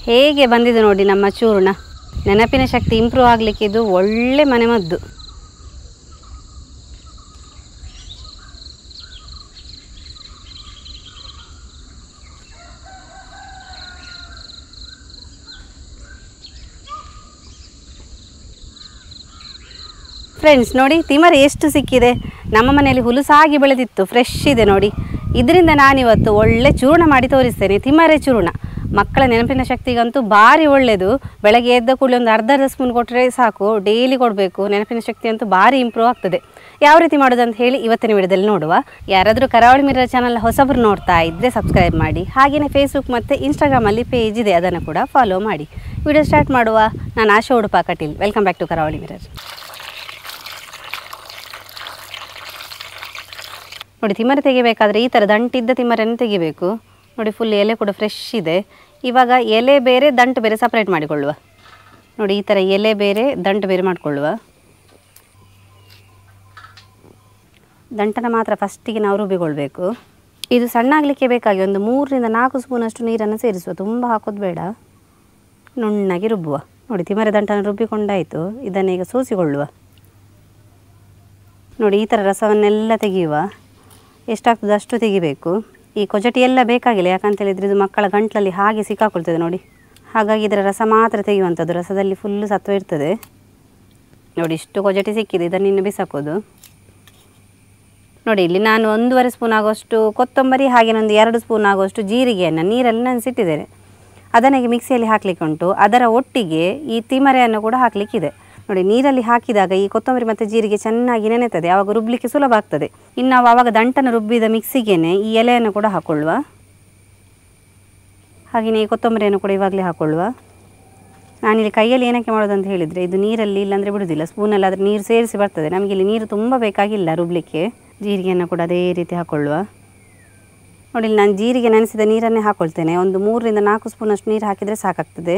ಹೇಗೆ ಬಂದಿದೆ ನೋಡಿ ನಮ್ಮ ಚೂರ್ಣ. ನೆನಪಿನ ಶಕ್ತಿ ಇಂಪ್ರೂವ್ ಆಗಲಿಕ್ಕೆ ಇದು ಒಳ್ಳೆ ಮನೆಮದ್ದು. ಫ್ರೆಂಡ್ಸ್ ನೋಡಿ, ತಿಮರೆ ಎಷ್ಟು ಸಿಕ್ಕಿದೆ. ನಮ್ಮ ಮನೆಯಲ್ಲಿ ಹುಲುಸಾಗಿ ಬೆಳೆದಿತ್ತು, ಫ್ರೆಶ್ ಇದೆ ನೋಡಿ. ಇದರಿಂದ ನಾನಿವತ್ತು ಒಳ್ಳೆ ಚೂರ್ಣ ಮಾಡಿ ತೋರಿಸ್ತೇನೆ, ತಿಮರೆ ಚೂರ್ಣ. ಮಕ್ಕಳ ನೆನಪಿನ ಶಕ್ತಿಗಂತೂ ಭಾರಿ ಒಳ್ಳೆಯದು. ಬೆಳಗ್ಗೆ ಎದ್ದ ಕೂಡಲೇ ಒಂದು ಅರ್ಧ ಸ್ಪೂನ್ ಕೊಟ್ಟರೆ ಸಾಕು, ಡೈಲಿ ಕೊಡಬೇಕು. ನೆನಪಿನ ಶಕ್ತಿ ಅಂತೂ ಭಾರಿ ಇಂಪ್ರೂವ್ ಆಗ್ತದೆ. ಯಾವ ರೀತಿ ಮಾಡೋದಂತ ಹೇಳಿ ಇವತ್ತಿನ ವಿಡಿಯೋದಲ್ಲಿ ನೋಡುವ. ಯಾರಾದರೂ ಕರಾವಳಿ ಮಿರರ್ ಚಾನಲ್ ಹೊಸಬರು ನೋಡ್ತಾ ಇದ್ದರೆ ಸಬ್ಸ್ಕ್ರೈಬ್ ಮಾಡಿ. ಹಾಗೆಯೇ ಫೇಸ್ಬುಕ್ ಮತ್ತು ಇನ್ಸ್ಟಾಗ್ರಾಮಲ್ಲಿ ಪೇಜ್ ಇದೆ, ಅದನ್ನು ಕೂಡ ಫಾಲೋ ಮಾಡಿ. ವಿಡಿಯೋ ಸ್ಟಾರ್ಟ್ ಮಾಡುವ. ನಾನು Asha Udupa Kateel. Welcome back to Karavali mirror. ನೋಡಿ, ತಿಮರೆ ತೆಗಿಬೇಕಾದ್ರೆ ಈ ಥರ ದಂಟಿದ್ದ ತಿಮರೆಯನ್ನು ತೆಗಿಬೇಕು. ನೋಡಿ, ಫುಲ್ ಎಲೆ ಕೂಡ ಫ್ರೆಶ್ ಇದೆ. ಇವಾಗ ಎಲೆ ಬೇರೆ ದಂಟು ಬೇರೆ ಸಪ್ರೇಟ್ ಮಾಡಿಕೊಳ್ಳುವ. ನೋಡಿ, ಈ ಥರ ಎಲೆ ಬೇರೆ ದಂಟು ಬೇರೆ ಮಾಡಿಕೊಳ್ಳುವ. ದಂಟನ್ನು ಮಾತ್ರ ಫಸ್ಟಿಗೆ ನಾವು ರುಬ್ಬಿಕೊಳ್ಬೇಕು. ಇದು ಸಣ್ಣ ಆಗಲಿಕ್ಕೆ ಬೇಕಾಗಿ ಒಂದು 3 ರಿಂದ 4 ಸ್ಪೂನಷ್ಟು ನೀರನ್ನು ಸೇರಿಸುವ. ತುಂಬ ಹಾಕೋದು ಬೇಡ, ನುಣ್ಣಗೆ ರುಬ್ಬುವ. ನೋಡಿ, ತಿಮರೆ ದಂಟನ್ನು ರುಬ್ಬಿಕೊಂಡಾಯಿತು. ಇದನ್ನು ಈಗ ಸೋಸಿಕೊಳ್ಳುವ. ನೋಡಿ, ಈ ಥರ ರಸವನ್ನೆಲ್ಲ ತೆಗೆಯುವ. ಎಷ್ಟಾಗ್ತದೆ ಅಷ್ಟು ತೆಗಿಬೇಕು. ಈ ಕೊಜಟಿ ಎಲ್ಲ ಬೇಕಾಗಿಲ್ಲ, ಯಾಕಂತೇಳಿದರೆ ಇದು ಮಕ್ಕಳ ಗಂಟಲಲ್ಲಿ ಹಾಗೆ ಸಿಕ್ಕಾಕೊಳ್ತದೆ ನೋಡಿ. ಹಾಗಾಗಿ ಇದರ ರಸ ಮಾತ್ರ ತೆಗೆಯುವಂಥದ್ದು. ರಸದಲ್ಲಿ ಫುಲ್ಲು ಸತ್ವ ಇರ್ತದೆ. ನೋಡಿ, ಇಷ್ಟು ಕೊಜಟಿ ಸಿಕ್ಕಿದೆ. ಇದನ್ನು ಇನ್ನು ಬಿಸಾಕೋದು. ನೋಡಿ, ಇಲ್ಲಿ ನಾನು 1.5 ಸ್ಪೂನ್ ಆಗುವಷ್ಟು ಕೊತ್ತಂಬರಿ, ಹಾಗೆ ಒಂದು 2 ಸ್ಪೂನ್ ಆಗುವಷ್ಟು ಜೀರಿಗೆಯನ್ನು ನೀರಲ್ಲಿ ನೆನೆಸಿಟ್ಟಿದ್ದೇನೆ. ಅದನ್ನು ಮಿಕ್ಸಿಯಲ್ಲಿ ಹಾಕಲಿಕ್ಕೆ ಉಂಟು. ಅದರ ಒಟ್ಟಿಗೆ ಈ ತಿಮರೆಯನ್ನು ಕೂಡ ಹಾಕಲಿಕ್ಕಿದೆ. ನೋಡಿ, ನೀರಲ್ಲಿ ಹಾಕಿದಾಗ ಈ ಕೊತ್ತಂಬರಿ ಮತ್ತು ಜೀರಿಗೆ ಚೆನ್ನಾಗಿ ನೆನೆತದೆ. ಆವಾಗ ರುಬ್ಬಲಿಕ್ಕೆ ಸುಲಭ ಆಗ್ತದೆ. ಇನ್ನು ನಾವು ಆವಾಗ ದಂಟನ್ನು ರುಬ್ಬಿದ ಮಿಕ್ಸಿಗೇನೆ ಈ ಎಲೆಯನ್ನು ಕೂಡ ಹಾಕ್ಕೊಳ್ಳುವ. ಹಾಗೆಯೇ ಈ ಕೊತ್ತಂಬರಿಯನ್ನು ಕೂಡ ಇವಾಗಲೇ ಹಾಕ್ಕೊಳ್ಳುವ. ನಾನಿಲ್ಲಿ ಕೈಯಲ್ಲಿ ಏನಕ್ಕೆ ಮಾಡೋದಂತ ಹೇಳಿದರೆ, ಇದು ನೀರಲ್ಲಿ ಇಲ್ಲಾಂದರೆ ಬಿಡುವುದಿಲ್ಲ. ಸ್ಪೂನಲ್ಲಿ ಆದರೆ ನೀರು ಸೇರಿಸಿ ಬರ್ತದೆ. ನಮಗೆ ಇಲ್ಲಿ ನೀರು ತುಂಬ ಬೇಕಾಗಿಲ್ಲ ರುಬ್ಬಲಿಕ್ಕೆ. ಜೀರಿಗೆಯನ್ನು ಕೂಡ ಅದೇ ರೀತಿ ಹಾಕ್ಕೊಳ್ಳುವ. ನೋಡಿ, ಇಲ್ಲಿ ನಾನು ಜೀರಿಗೆ ನೆನೆಸಿದ ನೀರನ್ನೇ ಹಾಕ್ಕೊಳ್ತೇನೆ. ಒಂದು 3 ರಿಂದ 4 ಸ್ಪೂನಷ್ಟು ನೀರು ಹಾಕಿದರೆ ಸಾಕಾಗ್ತದೆ.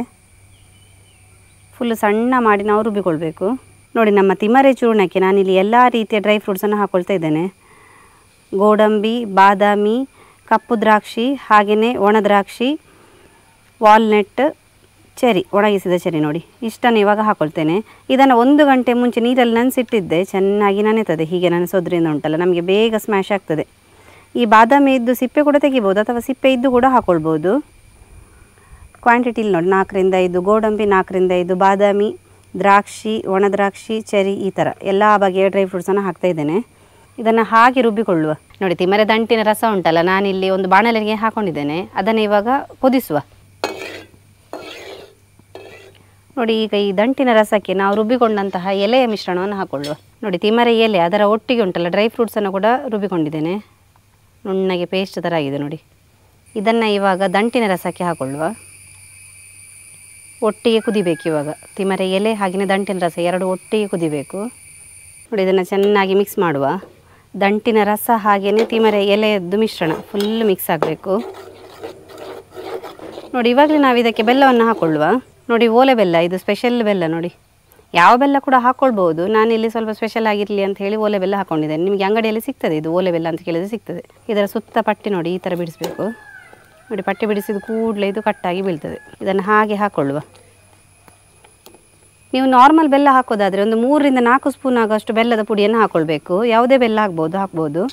ಫುಲ್ಲು ಸಣ್ಣ ಮಾಡಿ ನಾವು ರುಬ್ಬಿಕೊಳ್ಬೇಕು. ನೋಡಿ, ನಮ್ಮ ತಿಮರೆ ಚೂರ್ಣಕ್ಕೆ ನಾನಿಲ್ಲಿ ಎಲ್ಲ ರೀತಿಯ ಡ್ರೈ ಫ್ರೂಟ್ಸನ್ನು ಹಾಕ್ಕೊಳ್ತಾ ಇದ್ದೇನೆ. ಗೋಡಂಬಿ, ಬಾದಾಮಿ, ಕಪ್ಪು ದ್ರಾಕ್ಷಿ, ಹಾಗೆಯೇ ಒಣ ದ್ರಾಕ್ಷಿ, ವಾಲ್ನಟ್, ಚೆರಿ, ಒಣಗಿಸಿದ ಚೆರಿ. ನೋಡಿ, ಇಷ್ಟನ್ನು ಇವಾಗ ಹಾಕ್ಕೊಳ್ತೇನೆ. ಇದನ್ನು 1 ಗಂಟೆ ಮುಂಚೆ ನೀರಲ್ಲಿ ನೆನೆಸಿಟ್ಟಿದ್ದೆ. ಚೆನ್ನಾಗಿ ನೆನೆತದೆ. ಹೀಗೆ ನೆನೆಸೋದ್ರಿಂದ ಉಂಟಲ್ಲ ನಮಗೆ ಬೇಗ ಸ್ಮ್ಯಾಶ್ ಆಗ್ತದೆ. ಈ ಬಾದಾಮಿ ಇದ್ದು ಸಿಪ್ಪೆ ಕೂಡ ತೆಗಿಬೋದು, ಅಥವಾ ಸಿಪ್ಪೆ ಇದ್ದು ಕೂಡ ಹಾಕ್ಕೊಳ್ಬೋದು. ಕ್ವಾಂಟಿಟಿ ಇಲ್ಲಿ ನೋಡಿ, 4 ರಿಂದ 5 ಗೋಡಂಬಿ, 4 ರಿಂದ 5 ಬಾದಾಮಿ, ದ್ರಾಕ್ಷಿ, ಒಣ ದ್ರಾಕ್ಷಿ, ಚೆರಿ, ಈ ಥರ ಎಲ್ಲ ಬಗೆಯ ಡ್ರೈ ಫ್ರೂಟ್ಸನ್ನು ಹಾಕ್ತಾ ಇದ್ದೇನೆ. ಇದನ್ನು ಹಾಗೆ ರುಬ್ಬಿಕೊಳ್ಳುವ. ನೋಡಿ, ತಿಮರೆ ದಂಟಿನ ರಸ ಉಂಟಲ್ಲ, ನಾನಿಲ್ಲಿ ಒಂದು ಬಾಣಲೆಗೆ ಹಾಕ್ಕೊಂಡಿದ್ದೇನೆ. ಅದನ್ನು ಇವಾಗ ಕುದಿಸುವ. ನೋಡಿ, ಈಗ ಈ ದಂಟಿನ ರಸಕ್ಕೆ ನಾವು ರುಬ್ಬಿಕೊಂಡಂತಹ ಎಲೆಯ ಮಿಶ್ರಣವನ್ನು ಹಾಕ್ಕೊಳ್ಳುವ. ನೋಡಿ, ತಿಮರೆ ಎಲೆ ಅದರ ಒಟ್ಟಿಗೆ ಉಂಟಲ್ಲ ಡ್ರೈ ಫ್ರೂಟ್ಸನ್ನು ಕೂಡ ರುಬ್ಬಿಕೊಂಡಿದ್ದೇನೆ. ನುಣ್ಣಗೆ ಪೇಸ್ಟ್ ಥರ ಆಗಿದೆ ನೋಡಿ. ಇದನ್ನು ಇವಾಗ ದಂಟಿನ ರಸಕ್ಕೆ ಹಾಕ್ಕೊಳ್ಳುವ. ಒಟ್ಟಿಗೆ ಕುದಿಬೇಕು. ಇವಾಗ ತಿಮರೆ ಎಲೆ ಹಾಗೆಯೇ ದಂಟಿನ ರಸ 2 ಒಟ್ಟಿಗೆ ಕುದಿಬೇಕು. ನೋಡಿ, ಇದನ್ನು ಚೆನ್ನಾಗಿ ಮಿಕ್ಸ್ ಮಾಡುವ. ದಂಟಿನ ರಸ ಹಾಗೆಯೇ ತಿಮರೆ ಎಲೆಯದ್ದು ಮಿಶ್ರಣ ಫುಲ್ಲು ಮಿಕ್ಸ್ ಆಗಬೇಕು. ನೋಡಿ, ಇವಾಗಲೇ ನಾವು ಇದಕ್ಕೆ ಬೆಲ್ಲವನ್ನು ಹಾಕ್ಕೊಳ್ಳುವ. ನೋಡಿ, ಓಲೆ ಬೆಲ್ಲ, ಇದು ಸ್ಪೆಷಲ್ ಬೆಲ್ಲ. ನೋಡಿ, ಯಾವ ಬೆಲ್ಲ ಕೂಡ ಹಾಕ್ಕೊಳ್ಬೋದು. ನಾನಿಲ್ಲಿ ಸ್ವಲ್ಪ ಸ್ಪೆಷಲ್ ಆಗಿರಲಿ ಅಂತ ಹೇಳಿ ಓಲೆ ಬೆಲ್ಲ ಹಾಕ್ಕೊಂಡಿದ್ದೇನೆ. ನಿಮಗೆ ಅಂಗಡಿಯಲ್ಲಿ ಸಿಗ್ತದೆ, ಇದು ಓಲೆ ಬೆಲ್ಲ ಅಂತ ಕೇಳಿದರೆ ಸಿಗ್ತದೆ. ಇದರ ಸುತ್ತ ಪಟ್ಟಿ ನೋಡಿ ಈ ಥರ ಬಿಡಿಸಬೇಕು. ನೋಡಿ, ಪಟ್ಟಿ ಬಿಡಿಸಿದ ಕೂಡಲೇ ಇದು ಕಟ್ಟಾಗಿ ಬೀಳ್ತದೆ. ಇದನ್ನು ಹಾಗೆ ಹಾಕ್ಕೊಳ್ಳುವ. ನೀವು ನಾರ್ಮಲ್ ಬೆಲ್ಲ ಹಾಕೋದಾದರೆ ಒಂದು 3 ರಿಂದ 4 ಸ್ಪೂನ್ ಆಗೋಷ್ಟು ಬೆಲ್ಲದ ಪುಡಿಯನ್ನು ಹಾಕ್ಕೊಳ್ಬೇಕು. ಯಾವುದೇ ಬೆಲ್ಲ ಹಾಕ್ಬೋದು.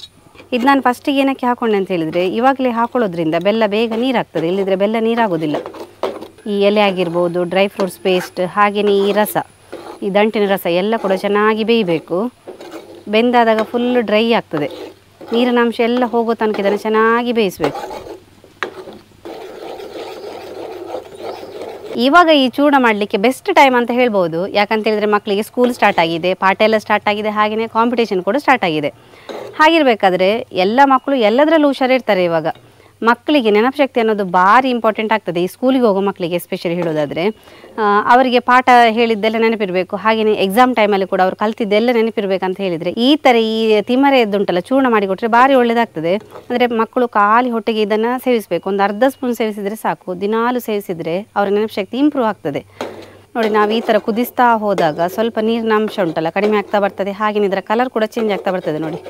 ಇದು ನಾನು ಫಸ್ಟಿಗೆ ಏನಕ್ಕೆ ಹಾಕ್ಕೊಂಡೆ ಅಂತ ಹೇಳಿದರೆ, ಇವಾಗಲೇ ಹಾಕೊಳ್ಳೋದ್ರಿಂದ ಬೆಲ್ಲ ಬೇಗ ನೀರಾಗ್ತದೆ. ಇಲ್ಲದಿದ್ದರೆ ಬೆಲ್ಲ ನೀರಾಗೋದಿಲ್ಲ. ಈ ಎಲೆ ಆಗಿರ್ಬೋದು, ಡ್ರೈ ಫ್ರೂಟ್ಸ್ ಪೇಸ್ಟ್, ಹಾಗೆಯೇ ಈ ರಸ, ಈ ದಂಟಿನ ರಸ ಎಲ್ಲ ಕೂಡ ಚೆನ್ನಾಗಿ ಬೇಯಬೇಕು. ಬೆಂದಾದಾಗ ಫುಲ್ಲು ಡ್ರೈ ಆಗ್ತದೆ. ನೀರಿನ ಅಂಶ ಎಲ್ಲ ಹೋಗೋ ತನಕ ಇದನ್ನು ಚೆನ್ನಾಗಿ ಬೇಯಿಸಬೇಕು. ಇವಾಗ ಈ ಚೂರ್ಣ ಮಾಡಲಿಕ್ಕೆ ಬೆಸ್ಟ್ ಟೈಮ್ ಅಂತ ಹೇಳ್ಬೋದು. ಯಾಕಂತೇಳಿದರೆ ಮಕ್ಕಳಿಗೆ ಸ್ಕೂಲ್ ಸ್ಟಾರ್ಟ್ ಆಗಿದೆ, ಪಾಠ ಎಲ್ಲ ಸ್ಟಾರ್ಟ್ ಆಗಿದೆ, ಹಾಗೆಯೇ ಕಾಂಪಿಟೇಷನ್ ಕೂಡ ಸ್ಟಾರ್ಟ್ ಆಗಿದೆ. ಹಾಗಿರಬೇಕಾದ್ರೆ ಎಲ್ಲ ಮಕ್ಕಳು ಎಲ್ಲದರಲ್ಲೂ ಹುಷಾರಿರ್ತಾರೆ. ಇವಾಗ ಮಕ್ಕಳಿಗೆ ನೆನಪುಶಕ್ತಿ ಅನ್ನೋದು ಭಾರಿ ಇಂಪಾರ್ಟೆಂಟ್ ಆಗ್ತದೆ. ಈ ಸ್ಕೂಲಿಗೆ ಹೋಗೋ ಮಕ್ಕಳಿಗೆ ಎಸ್ಪೆಷಲಿ ಹೇಳೋದಾದರೆ, ಅವರಿಗೆ ಪಾಠ ಹೇಳಿದ್ದೆಲ್ಲ ನೆನಪಿರಬೇಕು. ಹಾಗೆಯೇ ಎಕ್ಸಾಮ್ ಟೈಮಲ್ಲಿ ಕೂಡ ಅವ್ರು ಕಲ್ತಿದ್ದೆಲ್ಲ ನೆನಪಿರಬೇಕಂತ ಹೇಳಿದರೆ ಈ ಥರ ಈ ತಿಮರೆ ಎದ್ದುಂಟಲ್ಲ ಚೂರ್ಣ ಮಾಡಿಕೊಟ್ರೆ ಭಾರಿ ಒಳ್ಳೆಯದಾಗ್ತದೆ. ಅಂದರೆ ಮಕ್ಕಳು ಖಾಲಿ ಹೊಟ್ಟೆಗೆ ಇದನ್ನು ಸೇವಿಸಬೇಕು. ಒಂದು ಅರ್ಧ ಸ್ಪೂನ್ ಸೇವಿಸಿದರೆ ಸಾಕು. ದಿನಾಲು ಸೇವಿಸಿದರೆ ಅವರ ನೆನಪುಶಕ್ತಿ ಇಂಪ್ರೂವ್ ಆಗ್ತದೆ. ನೋಡಿ, ನಾವು ಈ ಥರ ಕುದಿಸ್ತಾ ಹೋದಾಗ ಸ್ವಲ್ಪ ನೀರಿನ ಅಂಶ ಉಂಟಲ್ಲ ಕಡಿಮೆ ಆಗ್ತಾ ಬರ್ತದೆ. ಹಾಗೆಯೇ ಇದರ ಕಲರ್ ಕೂಡ ಚೇಂಜ್ ಆಗ್ತಾ ಬರ್ತದೆ. ನೋಡಿ,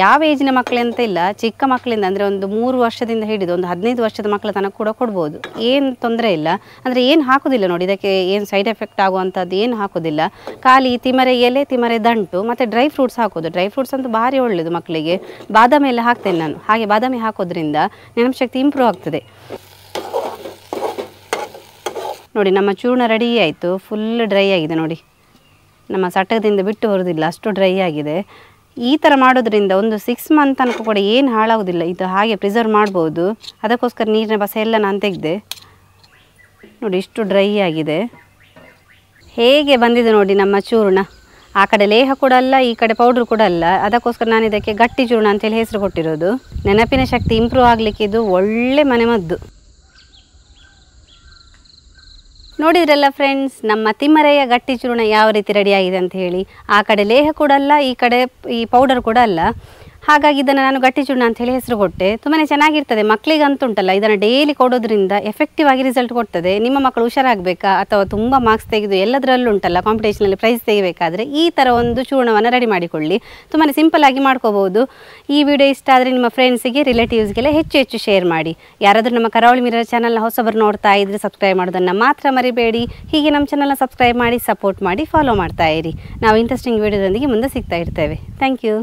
ಯಾವ ಏಜಿನ ಮಕ್ಕಳಂತ ಇಲ್ಲ, ಚಿಕ್ಕ ಮಕ್ಕಳಿಂದ ಅಂದರೆ ಒಂದು 3 ವರ್ಷದಿಂದ ಹಿಡಿದು ಒಂದು 15 ವರ್ಷದ ಮಕ್ಕಳ ತನಕ ಕೂಡ ಕೊಡ್ಬೋದು, ಏನು ತೊಂದರೆ ಇಲ್ಲ. ಅಂದರೆ ಏನು ಹಾಕೋದಿಲ್ಲ ನೋಡಿ, ಇದಕ್ಕೆ ಏನು ಸೈಡ್ ಎಫೆಕ್ಟ್ ಆಗುವಂಥದ್ದು ಏನು ಹಾಕೋದಿಲ್ಲ. ಖಾಲಿ ತಿಮರೆ ಎಲೆ, ತಿಮರೆ ದಂಟು ಮತ್ತು ಡ್ರೈ ಫ್ರೂಟ್ಸ್ ಹಾಕೋದು. ಡ್ರೈ ಫ್ರೂಟ್ಸ್ ಅಂತೂ ಭಾರಿ ಒಳ್ಳೆಯದು ಮಕ್ಕಳಿಗೆ. ಬಾದಾಮಿ ಎಲ್ಲ ಹಾಕ್ತೇನೆ ನಾನು. ಹಾಗೆ ಬಾದಾಮಿ ಹಾಕೋದ್ರಿಂದ ನೆನಪುಶಕ್ತಿ ಇಂಪ್ರೂವ್ ಆಗ್ತದೆ. ನೋಡಿ ನಮ್ಮ ಚೂರ್ಣ ರೆಡಿ ಆಯಿತು. ಫುಲ್ ಡ್ರೈ ಆಗಿದೆ ನೋಡಿ, ನಮ್ಮ ಸಟಕದಿಂದ ಬಿಟ್ಟು ಬರೋದಿಲ್ಲ, ಅಷ್ಟು ಡ್ರೈ ಆಗಿದೆ. ಈ ಥರ ಮಾಡೋದ್ರಿಂದ ಒಂದು 6 ಮಂತ್ ತನಕ ಕೂಡ ಏನು ಹಾಳಾಗೋದಿಲ್ಲ. ಇದು ಹಾಗೆ ಪ್ರಿಸರ್ವ್ ಮಾಡ್ಬೋದು. ಅದಕ್ಕೋಸ್ಕರ ನೀರಿನ ಬಸ ಎಲ್ಲ ನಾನು ತೆಗೆದೆ. ನೋಡಿ ಇಷ್ಟು ಡ್ರೈ ಆಗಿದೆ. ಹೇಗೆ ಬಂದಿದೆ ನೋಡಿ ನಮ್ಮ ಚೂರ್ಣ. ಆ ಕಡೆ ಲೇಹ ಕೂಡ ಅಲ್ಲ, ಈ ಕಡೆ ಪೌಡ್ರ್ ಕೂಡ ಅಲ್ಲ. ಅದಕ್ಕೋಸ್ಕರ ನಾನು ಇದಕ್ಕೆ ಗಟ್ಟಿ ಚೂರ್ಣ ಅಂತೇಳಿ ಹೆಸರು ಕೊಟ್ಟಿರೋದು. ನೆನಪಿನ ಶಕ್ತಿ ಇಂಪ್ರೂವ್ ಆಗಲಿಕ್ಕೆ ಇದು ಒಳ್ಳೆ ಮನೆಮದ್ದು. ನೋಡಿದ್ರಲ್ಲ ಫ್ರೆಂಡ್ಸ್, ನಮ್ಮ ತಿಮ್ಮರೆಯ ಗಟ್ಟಿ ಚೂರ್ಣ ಯಾವ ರೀತಿ ರೆಡಿಯಾಗಿದೆ ಅಂತ ಹೇಳಿ. ಆ ಕಡೆ ಲೇಹ ಕೂಡ ಅಲ್ಲ, ಈ ಕಡೆ ಈ ಪೌಡರ್ ಕೂಡ ಅಲ್ಲ. ಹಾಗಾಗಿ ಇದನ್ನು ನಾನು ಗಟ್ಟಿ ಚೂರ್ಣ ಅಂತ ಹೇಳಿ ಹೆಸರು ಕೊಟ್ಟೆ. ತುಂಬಾ ಚೆನ್ನಾಗಿರ್ತದೆ. ಮಕ್ಕಳಿಗೆ ಅಂತುಂಟಲ್ಲ, ಇದನ್ನು ಡೈಲಿ ಕೊಡೋದ್ರಿಂದ ಎಫೆಕ್ಟಿವ್ ಆಗಿ ರಿಸಲ್ಟ್ ಕೊಡ್ತದೆ. ನಿಮ್ಮ ಮಕ್ಕಳು ಹುಷಾರಾಗಬೇಕಾ ಅಥವಾ ತುಂಬ ಮಾರ್ಕ್ಸ್ ತೆಗೆದು ಎಲ್ಲದರಲ್ಲೂ ಉಂಟಲ್ಲ ಕಾಂಪಿಟೇಷನಲ್ಲಿ ಪ್ರೈಸ್ ತೆಗಿಬೇಕಾದ್ರೆ ಈ ಥರ ಒಂದು ಚೂರ್ಣವನ್ನು ರೆಡಿ ಮಾಡಿಕೊಳ್ಳಿ. ತುಂಬಾ ಸಿಂಪಲ್ ಆಗಿ ಮಾಡ್ಕೋಬಹುದು. ಈ ವಿಡಿಯೋ ಇಷ್ಟ ಆದರೆ ನಿಮ್ಮ ಫ್ರೆಂಡ್ಸಿಗೆ, ರಿಲೇಟಿವ್ಸ್ಗೆಲ್ಲ ಹೆಚ್ಚು ಶೇರ್ ಮಾಡಿ. ಯಾರಾದರೂ ನಮ್ಮ ಕರಾವಳಿ ಮಿರರ್ ಚಾನಲ್ನ ಹೊಸಬರು ನೋಡ್ತಾ ಇದ್ರೆ ಸಬ್ಸ್ಕ್ರೈಬ್ ಮಾಡೋದನ್ನು ಮಾತ್ರ ಮರಿಬೇಡಿ. ಹೀಗೆ ನಮ್ಮ ಚಾನಲ್ನ ಸಬ್ಸ್ಕ್ರೈಬ್ ಮಾಡಿ, ಸಪೋರ್ಟ್ ಮಾಡಿ, ಫಾಲೋ ಮಾಡ್ತಾ ಇರಿ. ನಾವು ಇಂಟ್ರೆಸ್ಟಿಂಗ್ ವಿಡಿಯೋದೊಂದಿಗೆ ಮುಂದೆ ಸಿಗ್ತಾ ಇರ್ತೇವೆ. Thank you.